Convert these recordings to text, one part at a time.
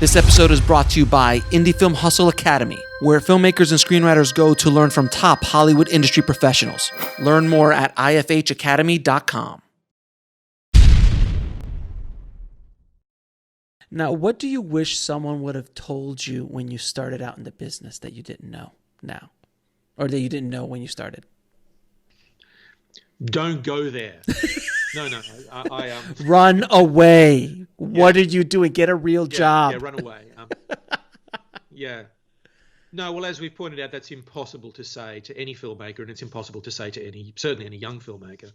This episode is brought to you by Indie Film Hustle Academy, where filmmakers and screenwriters go to learn from top Hollywood industry professionals. Learn more at ifhacademy.com. Now, what do you wish someone would have told you when you started out in the business that you didn't know now? Or that you didn't know when you started? Don't go there. No. Run away. What are you doing? Get a real job. Yeah, run away. Yeah. No, well, as we've pointed out, that's impossible to say to any filmmaker, and it's impossible to say to certainly any young filmmaker,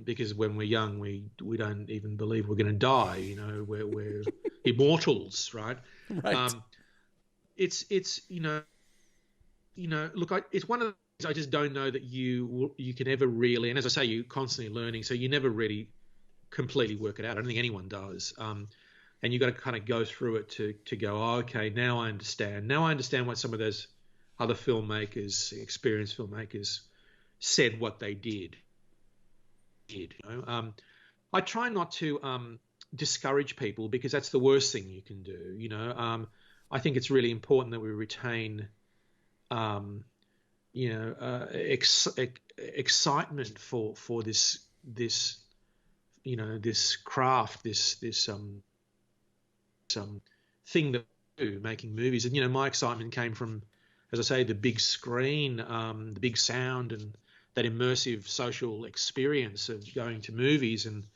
because when we're young, we don't even believe we're going to die. You know, we're immortals, right? Right. It's look, it's one of the things I just don't know that you can ever really, and as I say, you're constantly learning, so you never really completely work it out. I don't think anyone does. And you've got to kind of go through it to go, oh, okay, now I understand. Now I understand what some of those other filmmakers, experienced filmmakers, said what they did. You know? I try not to discourage people, because that's the worst thing you can do. You know, I think it's really important that we retain, excitement for this this craft, this thing that we do, making movies. And, you know, my excitement came from, as I say, the big screen, the big sound, and that immersive social experience of going to movies. And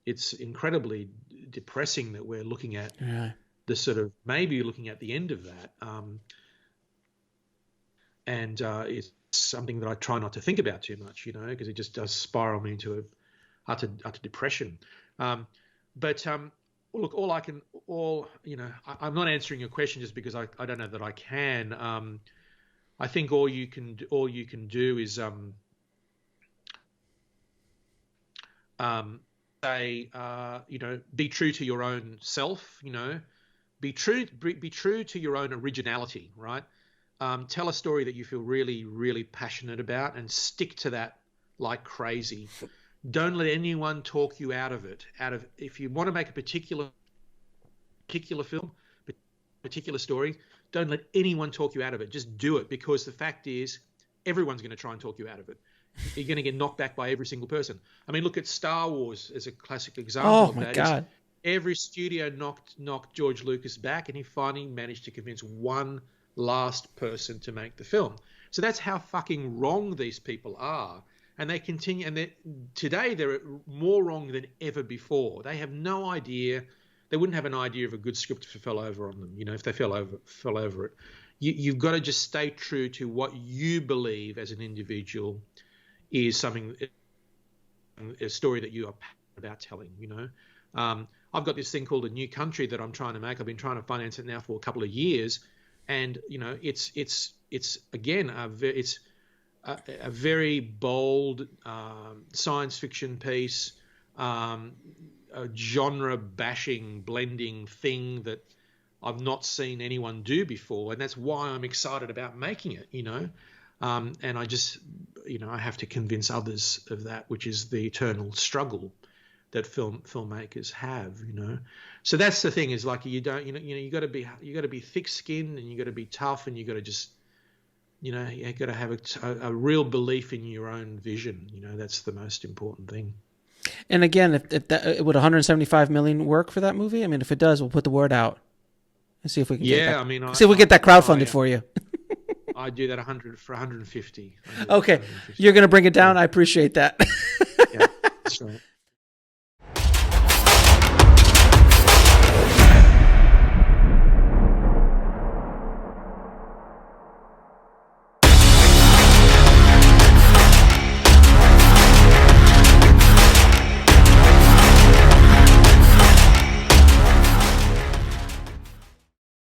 it's incredibly depressing that we're looking at the sort of, maybe looking at the end of that. And it's something that I try not to think about too much, you know, because it just does spiral me into utter depression. Look, I'm not answering your question just because I don't know that I can. I think all you can do is say, be true to your own self. You know, be true to your own originality. Right. Tell a story that you feel really, really passionate about, and stick to that like crazy. Don't let anyone talk you out of it. If you want to make a particular film, particular story, don't let anyone talk you out of it. Just do it, because the fact is, everyone's going to try and talk you out of it. You're going to get knocked back by every single person. I mean, look at Star Wars as a classic example of that. Oh my God! Every studio knocked George Lucas back, and he finally managed to convince one last person to make the film. So that's how fucking wrong these people are. And they continue, and today they're more wrong than ever before. They have no idea. They wouldn't have an idea of a good script if it fell over on them. You know, if they fell over it. You've got to just stay true to what you believe as an individual is a story that you are passionate about telling. You know, I've got this thing called A New Country that I'm trying to make. I've been trying to finance it now for a couple of years, and you know, it's again it's a very bold science fiction piece, a genre-bashing, blending thing that I've not seen anyone do before, and that's why I'm excited about making it, you know. And I just, you know, I have to convince others of that, which is the eternal struggle that filmmakers have, you know. So that's the thing, is like you got to be thick-skinned, and you got to be tough, and you got to just, you know, you got to have a real belief in your own vision. You know, that's the most important thing. And again, if that, would 175 million work for that movie? I mean, if it does, we'll put the word out and see if we can. See if we get that crowdfunded for you. I do that 100 for 150. Okay, 150. You're going to bring it down. I appreciate that.